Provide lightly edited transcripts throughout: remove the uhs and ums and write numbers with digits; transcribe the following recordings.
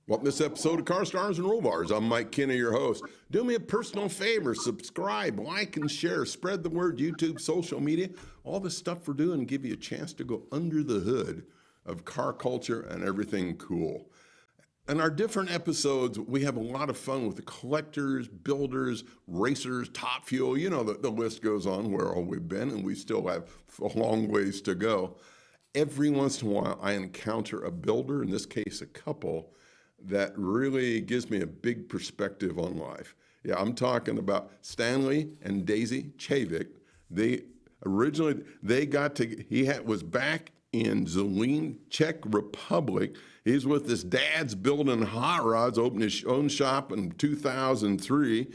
Welcome to this episode of Car Stars and Roll Bars. I'm Mike Kinney, your host. Do me a personal favor, subscribe, like, and share. Spread the word, YouTube, social media, all the stuff we're doing, give you a chance to go under the hood of car culture and everything cool. In our different episodes, we have a lot of fun with the collectors, builders, racers, Top Fuel. You know, the list goes on where all we've been, and we still have a long ways to go. Every once in a while, I encounter a builder, in this case, a couple, that really gives me a big perspective on life. Yeah, I'm talking about Stanley and Daisy Chavik. They originally, was back in Zlín, Czech Republic. He's with his dad's building hot rods, opened his own shop in 2003.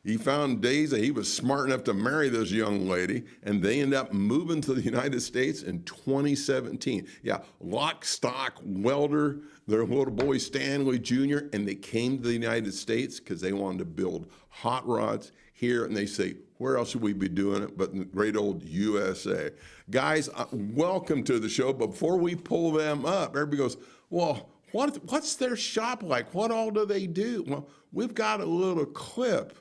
He found Daisy. He was smart enough to marry this young lady, and they ended up moving to the United States in 2017. Yeah, lock, stock, welder, their little boy Stanley Jr., and they came to the United States because they wanted to build hot rods here, and they say, where else should we be doing it but in the great old USA? Guys, welcome to the show. Before we pull them up, everybody goes, well, what's their shop like? What all do they do? Well, we've got a little clip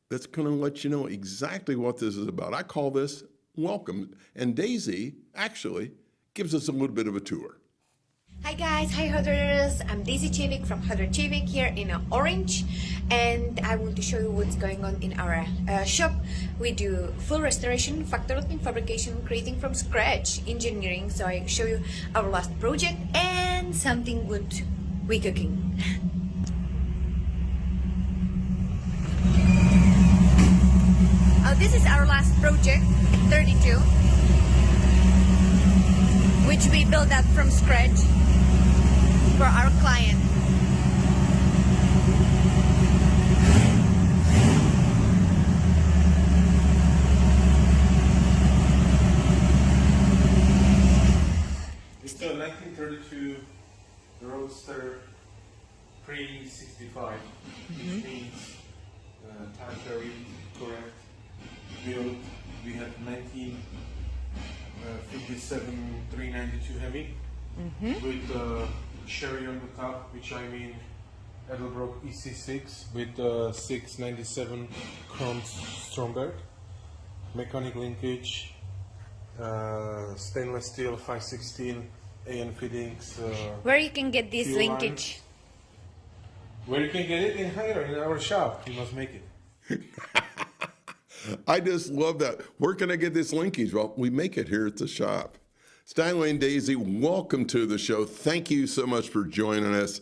that's going to let you know exactly what this is about. I call this Welcome. And Daisy actually gives us a little bit of a tour. Hi guys, hi Hunters. I'm Daisy Chavik from Hunter Chavik here in Orange, and I want to show you what's going on in our shop. We do full restoration, factory looking, fabrication, creating from scratch, engineering. So I show you our last project and something good we cooking. This is our last project, 32, which we built up from scratch for our client. It's a 1932 Roadster pre-65, which means time period correct. Built, we have 1957 392 Heavy with Sherry on the top, which I mean Edelbrock EC6 with 697 Chrome Stromberg, mechanic linkage, stainless steel 516 AN fittings. Where you can get this linkage? Where you can get it in here in our shop. You must make it. I just love that. Where can I get this linkage? Well, we make it here at the shop. Stanley and Daisy, welcome to the show. Thank you so much for joining us.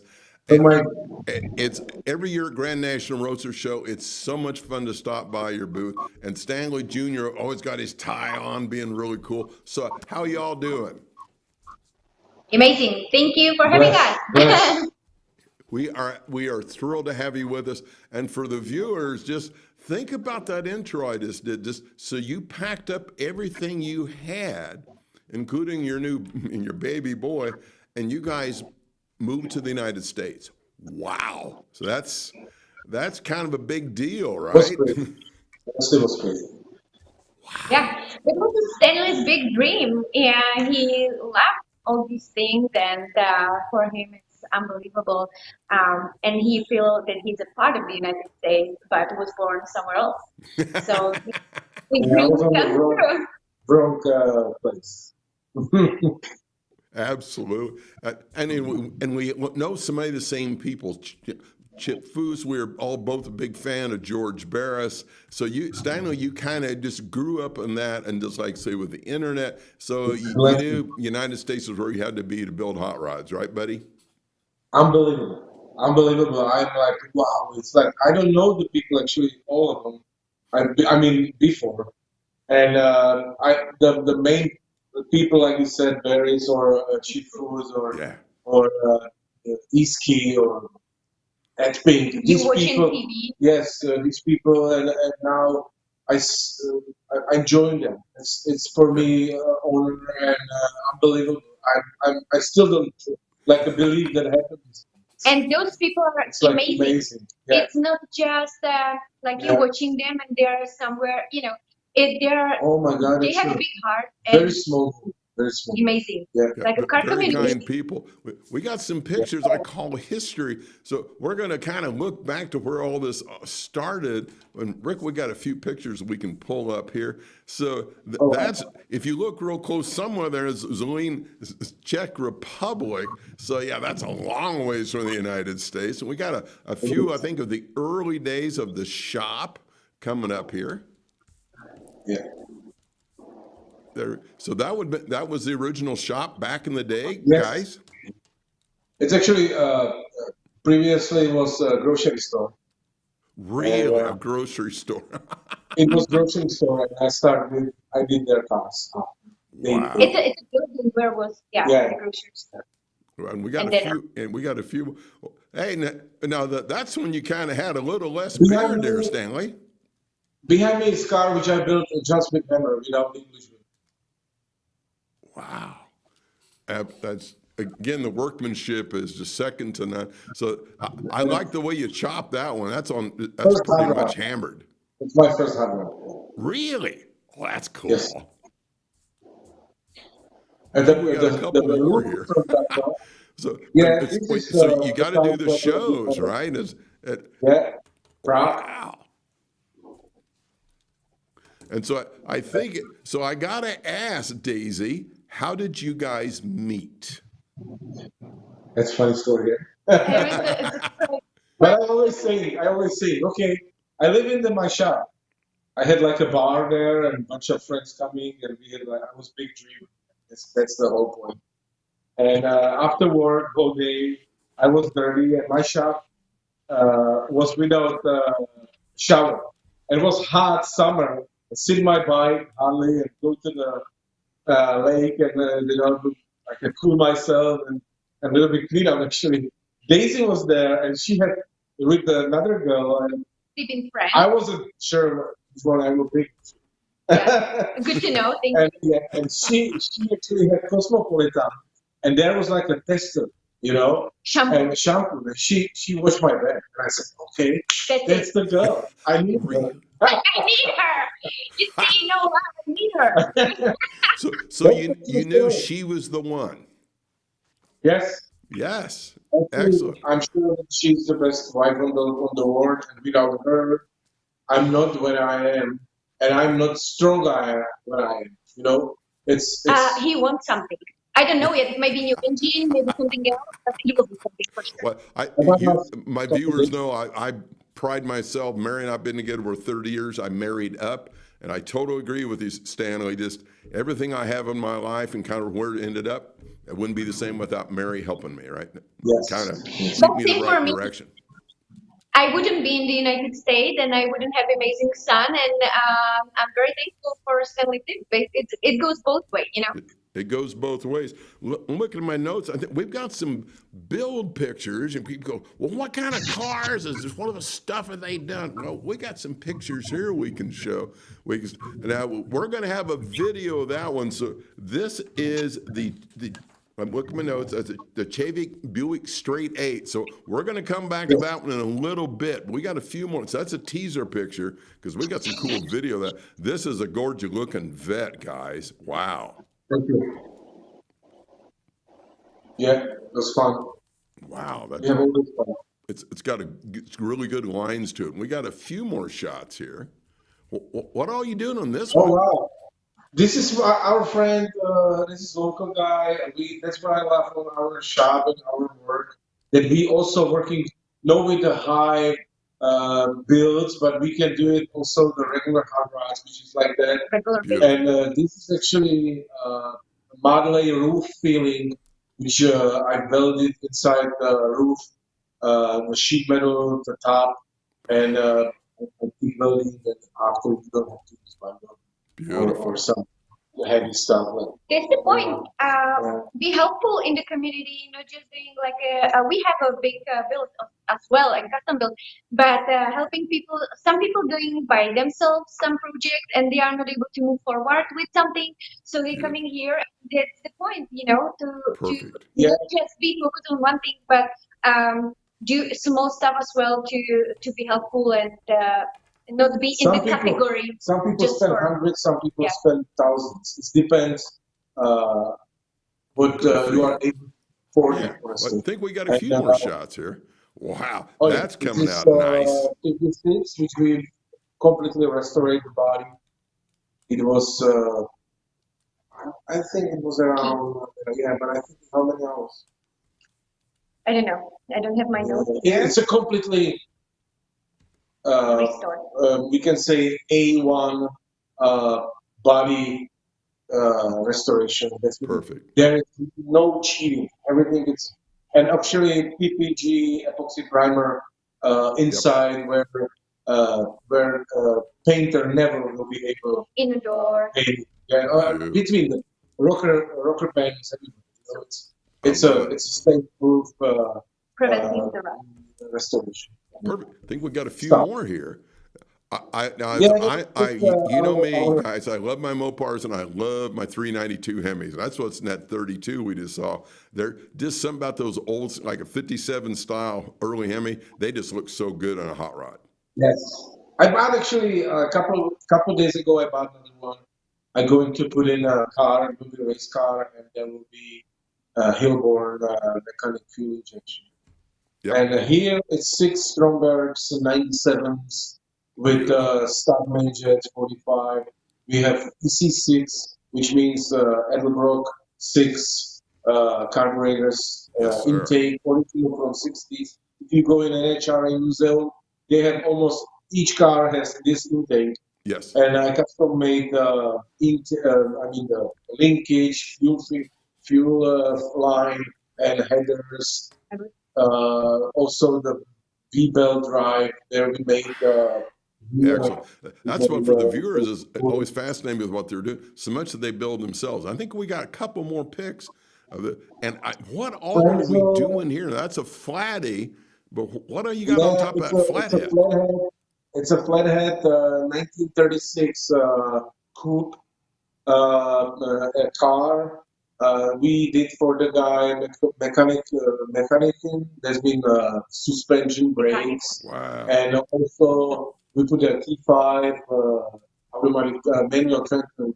It's every year at Grand National Roadster Show. It's so much fun to stop by your booth. And Stanley Jr. always got his tie on, being really cool. So how y'all doing? Amazing. Thank you for having us. We are thrilled to have you with us. And for the viewers, just think about that intro I just did. So you packed up everything you had, including your baby boy, and you guys moved to the United States. Wow. So that's kind of a big deal, right? It was crazy. Wow. Yeah, it was Stanley's big dream. Yeah, he loved all these things, and for him it's unbelievable. And he feels that he's a part of the United States, but was born somewhere else. So his dream was on comes the wrong place. Absolutely. And we know so many of the same people. Chip Foose, we're all both a big fan of George Barris. So Stanley, you kind of just grew up on that, and just like say with the internet. So you knew United States was where you had to be to build hot rods, right, buddy? Unbelievable. I'm like, wow. It's like, I don't know the people, actually, all of them. I mean, before. And the main people, like you said, Barris or Chip Foose or Iski or Ed Pink. You watching people, TV? Yes, these people, and now I join them. It's for me honor and unbelievable. I still don't like to believe that happens. And those people are amazing. Yeah. It's not just like you're watching them and they're somewhere, you know. They're oh my God, they have a big heart. Very small. very small. Amazing. Yeah. Like a car Very community. kind people. We got some pictures I call history. So we're going to kind of look back to where all this started. And Rick, we got a few pictures we can pull up here. So that's, if you look real close, somewhere there is Zlín, Czech Republic. So yeah, that's a long ways from the United States. And we got a few, I think, of the early days of the shop coming up here. Yeah. There, so that was the original shop back in the day, Yes. guys. It's actually previously it was a grocery store. Really, And, a grocery store. It was grocery store, and I did their cars. Wow. It's a building where was Yeah. the grocery store. And we got And a then- few, and we got a few. Hey, now that's when you kind of had a little less Behind beard there, me- Stanley. Behind me is a car which I built just with hammer without English. Wow. That's again, the workmanship is just second to none. So I like the way you chopped that one. That's First pretty time much around. hammered. It's my first hammer. Really? Well, that's cool. Yes. And We got a couple more here. So Yeah, it's- this is, so you got to do the the time shows, for- right? Yeah, proud. Wow. And so I think, so I got to ask, Daisy, how did you guys meet? That's a funny story. But I always say, okay, I live in my shop. I had like a bar there and a bunch of friends coming, and we had like, I was big dream. That's the whole point. And after work, whole day, I was dirty, and my shop was without shower. It was hot summer. I sit my bike hardly and go to the lake, and I could cool myself and a little bit clean up. Actually, Daisy was there, and she had with another girl, and Sleeping friend. I wasn't sure which one I would pick. Good to know. Thank you. and she actually had Cosmopolitan, and there was like a tester, Shampoo. and shampoo. And she washed my bed, and I said, okay, That's that's it. the girl. I need her. Really? I need her. You say you know what? I need her. So you knew she was the one. Yes. Yes. Actually, Excellent. I'm sure that she's the best wife on the world, and without her, I'm not where I am, and I'm not strong where I am. It's He wants something. I don't know yet. Maybe new engine, maybe something else. But he will do something for sure. Well, my viewers know I pride myself. Mary and I've been together for 30 years. I married up, and I totally agree with you, Stanley. Just everything I have in my life and kind of where it ended up, it wouldn't be the same without Mary helping me, right? Yes. Kind of lead me Same the for right me. direction. I wouldn't be in the United States, and I wouldn't have amazing son. And I'm very thankful for Stanley too. But it goes both ways, It goes both ways. Look at my notes. I think we've got some build pictures, and people go, "Well, what kind of cars is this? What of the stuff have they done?" Well, we got some pictures here we can show. Now we're going to have a video of that one. So this is the. I'm looking at my notes. That's the Chavik Buick Straight 8. So we're going to come back to that one in a little bit. We got a few more. So that's a teaser picture because we got some cool video of that. This is a gorgeous looking vet, guys. Wow. Thank you. Yeah, it was fun. Wow. We have all this fun. It's got it's really good lines to it. And we got a few more shots here. What are you doing on this Oh one? wow! This is our friend. This is local guy. That's what I love on our shop and our work. That we also working not with the high builds, but we can do it also the regular hard rods, which is like that. Regular Beautiful. And this is actually a modelly roof feeling, which I welded inside the roof, the sheet metal, the top, and I keep welding that after you don't have to use my Beautiful. or some heavy stuff. That's the point. Be helpful in the community, not just doing like we have a big build as well, and custom build, but helping people. Some people doing by themselves some project, and they are not able to move forward with something, so they coming here. That's the point, to Perfect. Yeah. not just be focused on one thing, but do small stuff as well to be helpful and not be in Some the people- category. Some people Just spend for- hundreds, some people Yeah. spend thousands. It depends uh, but Got a you are few. able to afford Yeah. it for I us. think we got a And few more shots here. Wow. oh yeah, That's this coming is out nice. 56, which we completely restored the body. It was, I think it was around, yeah, but I think how many hours? I don't know. I don't have my notes Yeah, here. it's a completely, uh, Restored. we can say A1 uh, body restoration. That's Perfect. there is no cheating. Everything is, and actually PPG epoxy primer Yep. inside where painter never will be able In the door. to paint. Yeah, Beautiful. between the rocker bands, everything. So I love it. it's a stain-proof Preventing the rust. restoration. Perfect. I think we got a few Stop. more here. Now, Yeah, you know me, our guys. I love my Mopars and I love my 392 Hemis. That's what's in that 32 we just saw. There, just something about those old, like a 57 style early Hemi. They just look so good on a hot rod. yes. I bought actually a couple days ago. I bought another one. I'm going to put in a car, it will be a race car, and there will be a Hillborn mechanic fuel injection. Yep. And here it's 6 Strombergs 97s with Beautiful. Starman Jet 45. We have EC6, which means Edelbrock 6 carburetors Yes, sir. intake, 42 from 60s. If you go in an HRA museum, they have almost each car has this intake. Yes. And I custom made the linkage, fuel line, and headers. Also the V-bell drive. There we made Excellent. That's what for the viewers is always fascinating with what they're doing. So much that they build themselves. I think we got a couple more pics of it. And what all are we doing here? That's a flatty, but what do you got on top of that flathead? It's a flathead 1936 coupe a car. We did for the guy mechanicing. There's been suspension brakes, Wow. and also we put a T5 automatic manual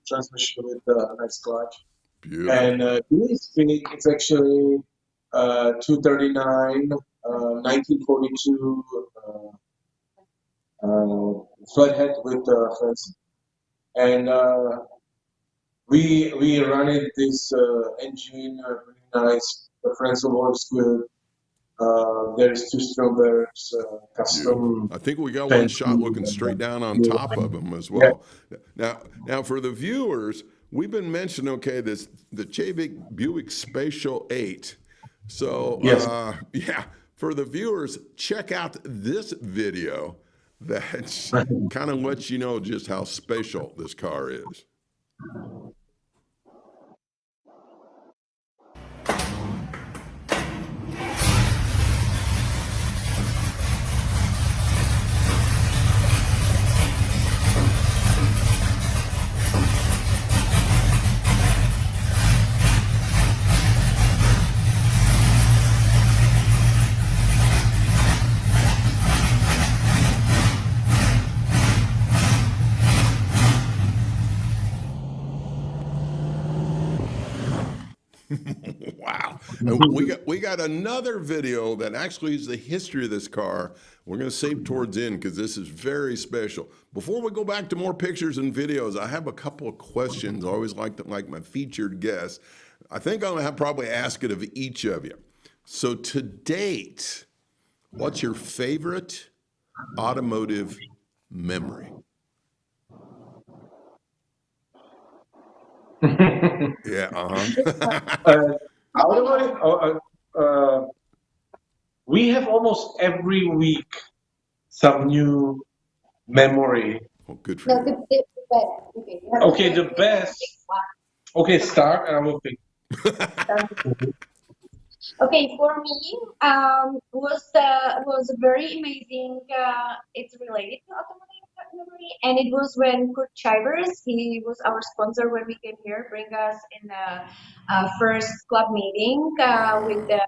transmission with a nice clutch. Beautiful. And this Phoenix, it's actually 239, 1942 flathead with fence. And we run it this engine really nice. The French works good. There's 2 Strombergs custom. I think we got one shot looking straight down on top of them as well. Now for the viewers, we've been mentioning the Chavik Buick Spatial 8. So Yes. yeah, for the viewers, check out this video that kind of lets you know just how spatial this car is. Wow. And we got another video that actually is the history of this car. We're going to save towards the end because this is very special. Before we go back to more pictures and videos, I have a couple of questions. I always like my featured guests. I think I'm going to probably ask it of each of you. So to date, what's your favorite automotive memory? Yeah, Automotive, we have almost every week some new memory. Oh, good for you. The best. Okay, you have Okay, the best. Okay, start and I will pick. Okay, for me, was very amazing. It's related to automotive memory, and it was when Kurt Chivers, he was our sponsor when we came here, bring us in the first club meeting with the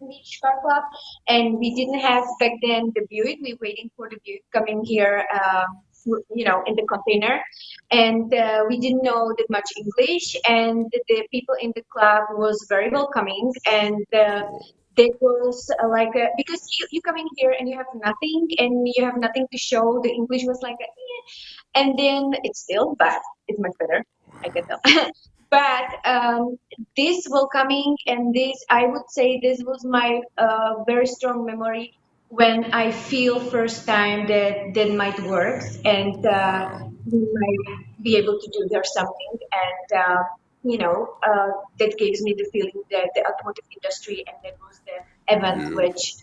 Beach Car Club, and we didn't have back then the Buick. We waiting for the Buick coming here in the container, and we didn't know that much English, and the people in the club was very welcoming, and that was because you come in here and you have nothing, and you have nothing to show. The English was like, and then it's still, but it's much better. I can tell. But this welcoming, and this, I would say, this was my very strong memory when I feel first time that might work, and Wow. we might be able to do there something, and that gives me the feeling that the automotive industry, and that was the event Beautiful. which.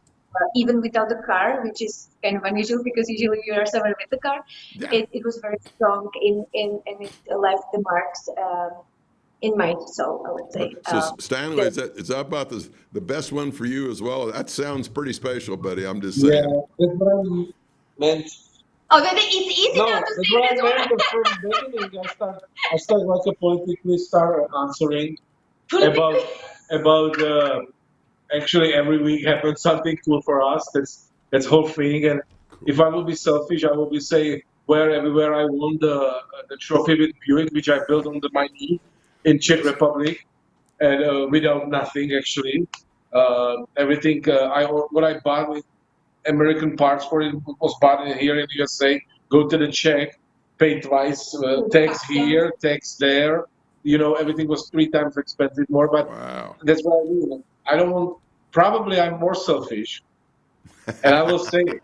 Even without the car, which is kind of unusual because usually you are somewhere with the car, Yeah. it was very strong and it left the marks in my soul, I would say. So Stanley, Yeah. is that about the best one for you as well? That sounds pretty special, buddy. I'm just Yeah, saying. that's what I meant. Oh, that it's easy No, now to that's say what I this meant. one. But from the beginning, I start like a politically start answering about actually every week happens something cool for us. That's whole thing. And if I will be selfish, I will be say everywhere I won the trophy with Buick, which I built on my knee in Czech Republic, and without nothing actually. Everything what I bought with American parts for it was bought here in the USA. Go to the Czech, pay twice, tax here, tax there. Everything was 3 times expensive more. But Wow. that's what I do. I don't want. Probably I'm more selfish, and I will say it.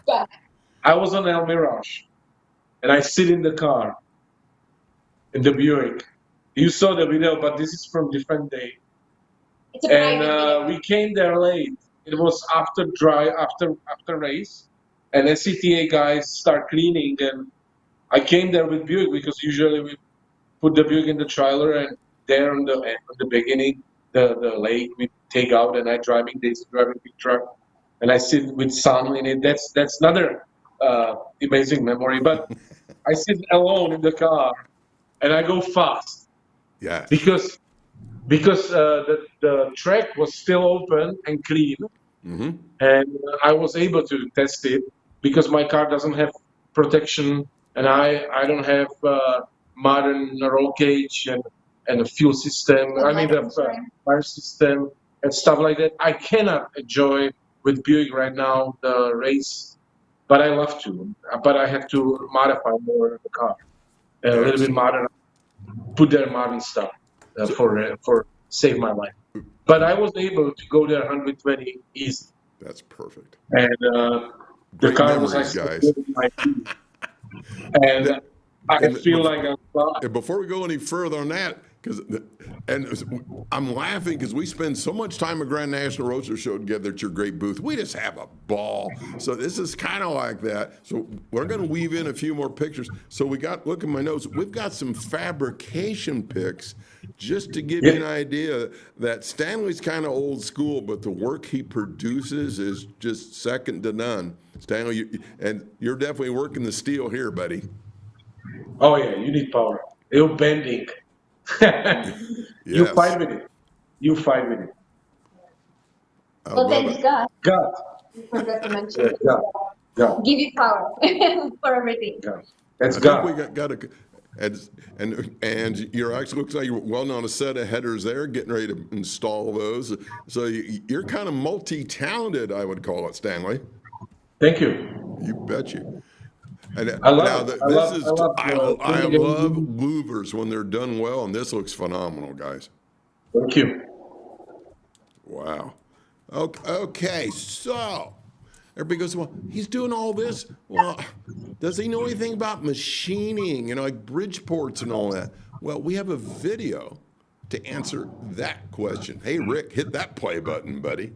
Yeah. I was on El Mirage, and I sit in the car in the Buick. You saw the video, but this is from different day. It's a private And video. we came there late. It was after race, and SCTA guys start cleaning, and I came there with Buick because usually we put the Buick in the trailer, and there on the beginning, the lake we take out, and I driving big truck, and I sit with sun in it. That's another amazing memory. But I sit alone in the car, and I go fast Yeah. because the track was still open and clean, Mm-hmm. and I was able to test it because my car doesn't have protection, and I don't have modern roll cage and a fuel system. I mean the fire system and stuff like that. I cannot enjoy with Buick right now the race, but I love to. But I have to modify more the car, a little bit modern, put their modern stuff for save my life. But I was able to go there 120 easy, That's perfect. and the Great car was memories, like guys. my feet. And I feel like I'm fine. And before we go any further on that, I'm laughing because we spend so much time at Grand National Roadster Show together at your great booth. We just have a ball. So this is kind of like that. So we're going to weave in a few more pictures. So look at my notes. We've got some fabrication pics just to give you an idea that Stanley's kind of old school, but the work he produces is just second to none. Stanley, you're definitely working the steel here, buddy. Oh yeah, you need power. You're bending. You Yes. fight with it. You fight with it. I Well, love thanks it. God. God. You forgot to mention Yeah, it. God. God. Give you power for everything. God. That's I God. think we got a, and you're actually looks like you're welding on a set of headers there, getting ready to install those. So you're kind of multi-talented, I would call it, Stanley. Thank you. You bet you. And I love it. I love louvers when they're done well, and this looks phenomenal, guys. Thank you. Wow. Okay, so everybody goes, well, he's doing all this. Well, does he know anything about machining, like Bridgeports and all that? Well, we have a video to answer that question. Hey, Rick, hit that play button, buddy.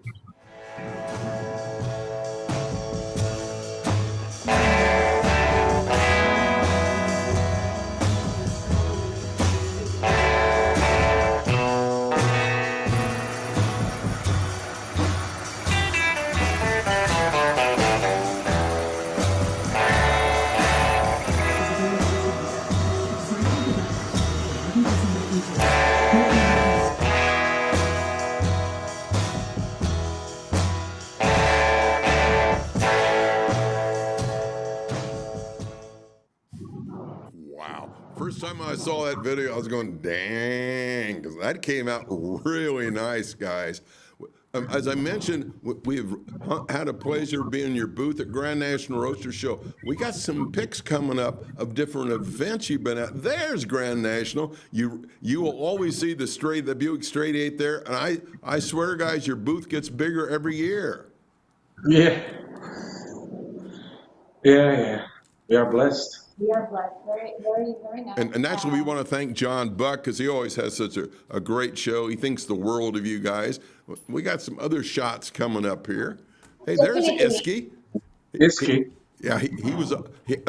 time I saw that video, I was going, dang, because that came out really nice, guys. As I mentioned, we've had a pleasure being in your booth at Grand National Roadster Show. We got some pics coming up of different events you've been at. There's Grand National. You will always see the Buick Straight 8 there. And I swear, guys, your booth gets bigger every year. Yeah. Yeah. We are blessed. We are blessed. Very nice. And naturally, we want to thank John Buck because he always has such a great show. He thinks the world of you guys. We got some other shots coming up here. Hey, there's Iski. Iski. Yeah, he was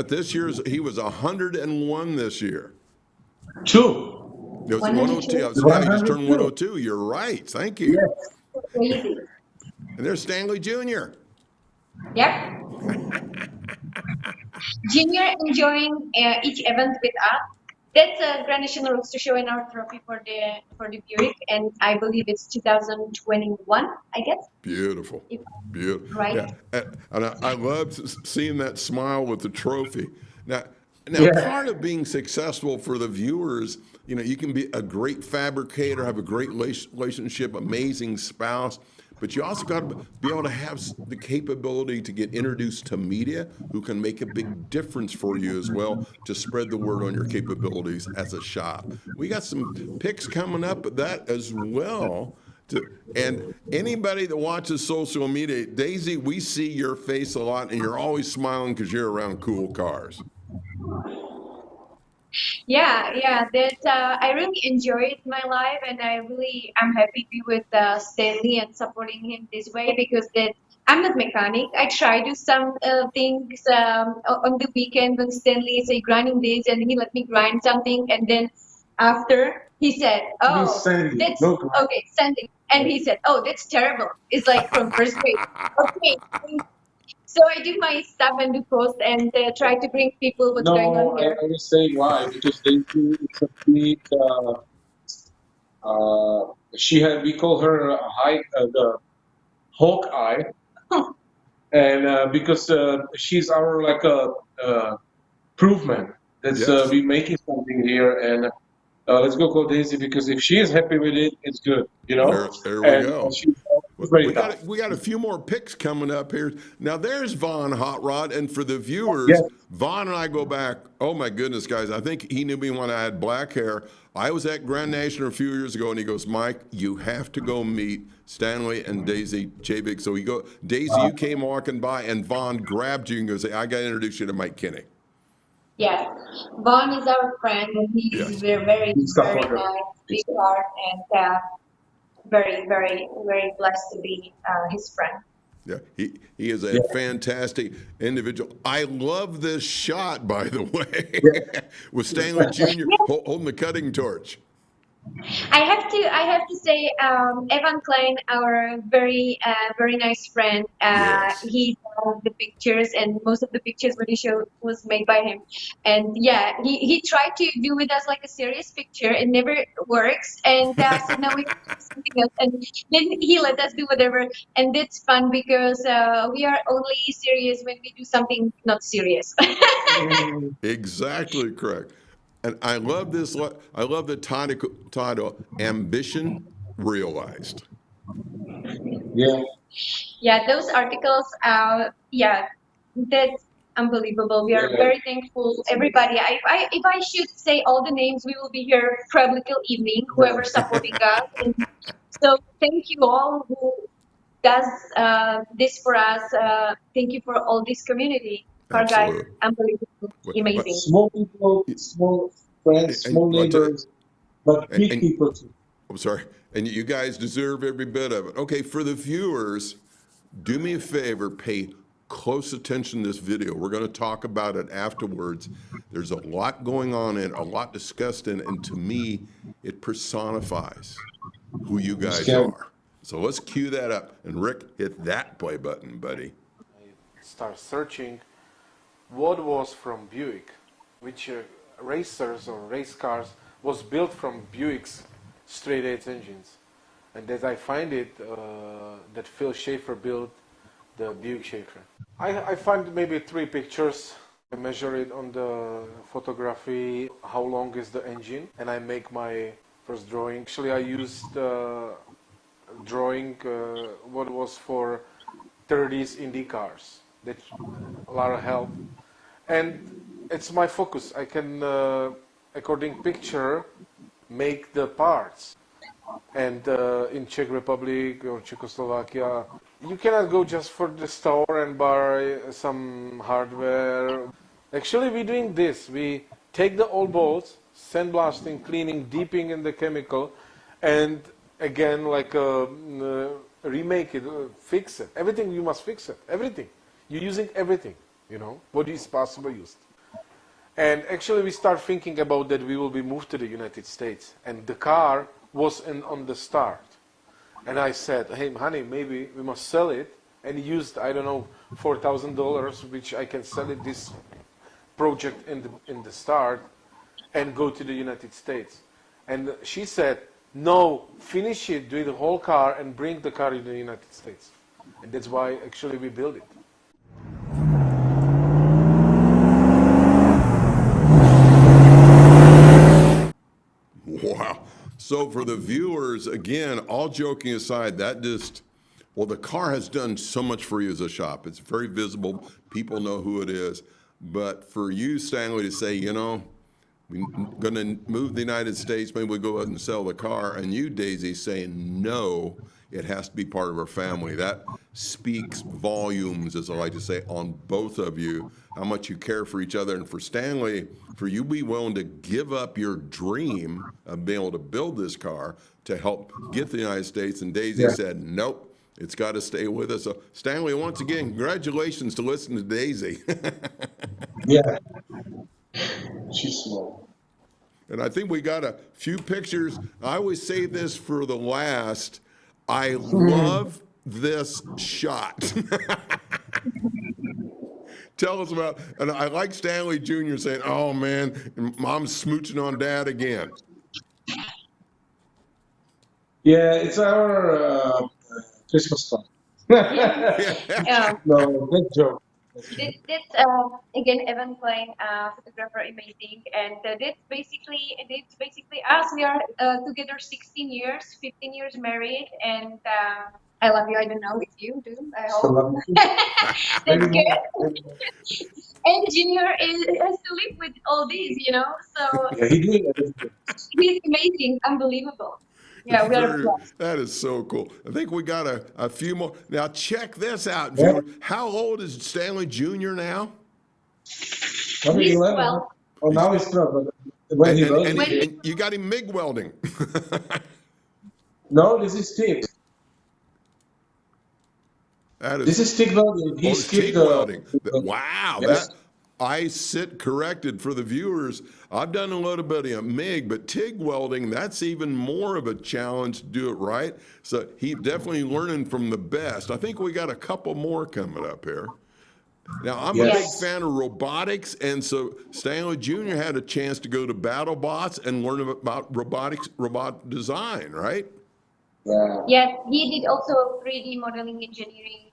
this year's. He was 101 this year. Two. It was 102. 102. Yeah, he just turned 102. You're right. Thank you. Yes. Crazy. And there's Stanley Jr. Yep. Junior enjoying each event with us. That's a Grand National Roadster Show in our trophy for the Buick, and I believe it's 2021, I guess. Beautiful. Beautiful. Right. Yeah. And I love seeing that smile with the trophy. Now, Yeah. part of being successful for the viewers, you can be a great fabricator, have a great relationship, amazing spouse, but you also got to be able to have the capability to get introduced to media who can make a big difference for you as well to spread the word on your capabilities as a shop. We got some pics coming up of that as well. And anybody that watches social media, Daisy, we see your face a lot, and you're always smiling because you're around cool cars. Yeah. That I really enjoyed my life, and I'm happy to be with Stanley and supporting him this way because I'm not mechanic. I try to do some things on the weekend when Stanley is grinding this, and he let me grind something, and then after he said, "Oh, Sandy. that's No grind. okay, Sandy," and he said, "Oh, that's terrible." It's like from first grade. Okay. So I do my stuff and do post and try to bring people what's going on No, here. I will say why. Because they do it's a big. We call her the Hawkeye, and because she's our improvement. That's Yes. we making something here, and let's go call Daisy because if she is happy with it, it's good, There we And go. she's very We tough. got a few more picks coming up here. Now there's Vaughn Hot Rod, and for the viewers, Yes. Vaughn and I go back. Oh my goodness, guys! I think he knew me when I had black hair. I was at Grand National a few years ago, and he goes, "Mike, you have to go meet Stanley and Daisy Chavik." So Daisy, you came walking by, and Vaughn grabbed you and goes, "I got to introduce you to Mike Kinney." Yes, Vaughn is our friend, and he's Yes. very He's nice, supporter. big heart, and very blessed to be his friend. Yeah, he is a fantastic individual. I love this shot, by the way, with Stanley Jr. Holding the cutting torch. I have to say, Evan Klein, our very nice friend. Yes. He took the pictures, and most of the pictures when he showed was made by him. And yeah, he tried to do with us like a serious picture. It never works, and so now we do something else. And then he let us do whatever, and that's fun because we are only serious when we do something not serious. Exactly correct. And I love this. I love the title, Ambition Realized. Yeah. Yeah, those articles, that's unbelievable. We are Yeah. very thankful, everybody. If I should say all the names, we will be here probably till evening, whoever supporting us. And so thank you all who does this for us. Thank you for all this community. Our guys, Absolutely. unbelievable, amazing. Small people, small friends, And- small and- neighbors, but big and- people too. I'm sorry. And you guys deserve every bit of it. Okay, for the viewers, do me a favor, pay close attention to this video. We're going to talk about it afterwards. There's a lot going on in it, a lot discussed in it, and to me, it personifies who you guys are. So let's cue that up. And Rick, hit that play button, buddy. Start searching what was from Buick, which racers or race cars was built from Buick's straight 8 engines. And as I find it, that Phil Shafer built the Buick Shafer. I find maybe 3 pictures I measure it on the photography, how long is the engine, and I make my first drawing. Actually, I used drawing what was for 30s Indy cars. That's a lot of help. And it's my focus. I can, according picture, make the parts. And in Czech Republic or Czechoslovakia, you cannot go just for the store and buy some hardware. Actually, we're doing this. We take the old bolts, sandblasting, cleaning, dipping in the chemical, and again, like remake it, fix it. Everything you must fix it. Everything. You're using everything, you know, what is possible used. And actually, we start thinking about that we will be moved to the United States. And the car was on the start. And I said, hey, honey, maybe we must sell it. And used, I don't know, $4,000, which I can sell it this project in the start and go to the United States. And she said, no, finish it, do the whole car and bring the car to the United States. And that's why actually we built it. Wow. So for the viewers, again, all joking aside, that just, well, the car has done so much for you as a shop. It's very visible. People know who it is. But for you, Stanley, to say, you know, we're going to move to the United States, maybe we go out and sell the car, and you, Daisy, saying, no, it has to be part of our family. That speaks volumes, as I like to say, on both of you, how much you care for each other. And for Stanley, for you be willing to give up your dream of being able to build this car to help get to the United States. And Daisy said, nope, it's got to stay with us. So Stanley, once again, congratulations to listen to Daisy. Yeah, she's small. And I think we got a few pictures. I always save this for the last. I love this shot. Tell us about, and I like Stanley Jr. saying, oh man, mom's smooching on dad again. Yeah, it's our Christmas fun. No, big joke. That's again Evan playing photographer, amazing, and that's basically us. We are together 16 years, 15 years married, and I love you. I don't know if you do. I hope. That's good. And Junior has to live with all these, you know. So Yeah, he did everything. he's amazing, unbelievable. Yeah, we are blessed. That is so cool. I think we got a few more. Now check this out, Yeah. viewer. How old is Stanley Jr. now? Probably He's 11. 12. Oh, now he's 12. But when he wrote And it, and you got him MIG welding. no, this is stick. That is This is stick welding. He TIG skipped welding. Wow, Yes. that I sit corrected for the viewers. I've done a little bit of MIG, but TIG welding, that's even more of a challenge to do it right. So he definitely learning from the best. I think we got a couple more coming up here. Now, I'm a big Yes. fan of robotics, and so Stanley Jr. had a chance to go to BattleBots and learn about robot design, right? Yeah. Yes, he did also 3D modeling engineering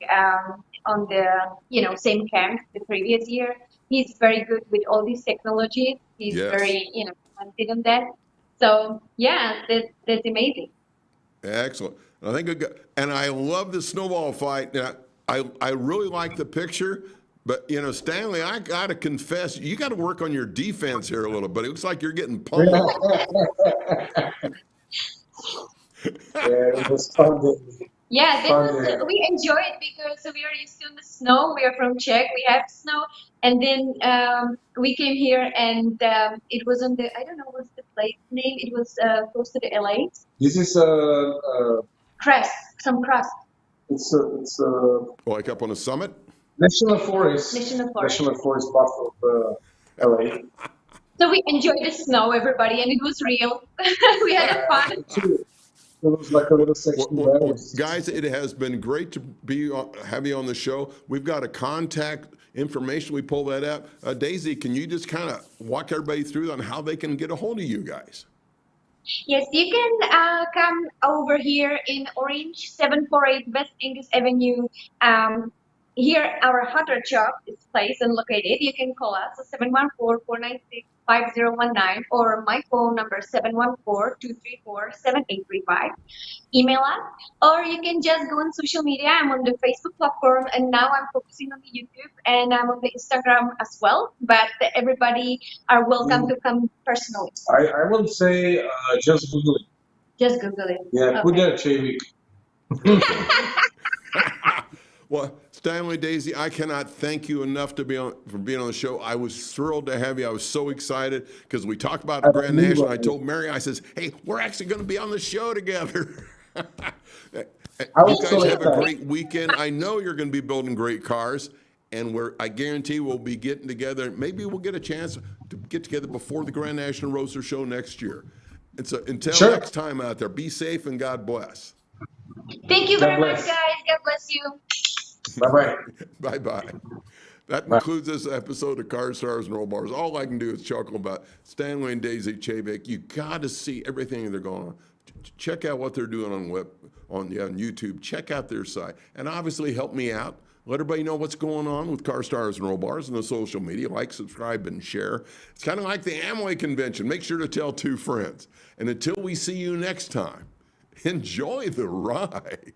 on the same camp the previous year. He's very good with all these technologies. He's Yes. very talented on that. So yeah, that's amazing. Excellent. I think and I love the snowball fight. Now, I really like the picture, but Stanley, I got to confess, you got to work on your defense here a little bit. It looks like you're getting pummeled. Yeah, it was fun. Yeah, Fun day. we enjoy it because we are used to the snow. We are from Czech. We have snow, and then we came here, and it was on the I don't know what's the place name. It was close to the LA. This is Crest, some crust. it's Like up on a summit? National Forest. National Forest. National Forest part of LA. So we enjoyed the snow, everybody, and it was real. We had fun. It was like a little section Well, there. guys, it has been great to have you on the show. We've got a contact information. We pull that up. Daisy, can you just kind of walk everybody through on how they can get a hold of you guys? Yes, you can come over here in Orange, 748 West Angus Avenue. here, our hot rod shop is placed and located. You can call us at 714-496-5019 or my phone number 714-234-7835. Email us, or you can just go on social media. I'm on the Facebook platform, and now I'm focusing on the YouTube, and I'm on the Instagram as well. But everybody are welcome to come personally. I will say just Google it. Just Google it. Yeah, put Okay. that Chavik. Well, Stanley, Daisy, I cannot thank you enough for being on the show. I was thrilled to have you. I was so excited because we talked about the Grand National. I told Mary, I says, hey, we're actually going to be on the show together. You was guys so have a excited. great weekend. I know you're going to be building great cars, and I guarantee we'll be getting together. Maybe we'll get a chance to get together before the Grand National Roadster Show next year. And so until Sure. next time out there, be safe and God bless. Thank you very God much, bless. guys. God bless you. Bye-bye. Bye-bye. That Bye. concludes this episode of Car Stars and Roll Bars. All I can do is chuckle about Stanley and Daisy Chavik. You got to see everything they're going on. Check out what they're doing on YouTube. Check out their site. And obviously help me out. Let everybody know what's going on with Car Stars and Roll Bars and the social media. Like, subscribe, and share. It's kind of like the Amway convention. Make sure to tell 2 friends. And until we see you next time, enjoy the ride.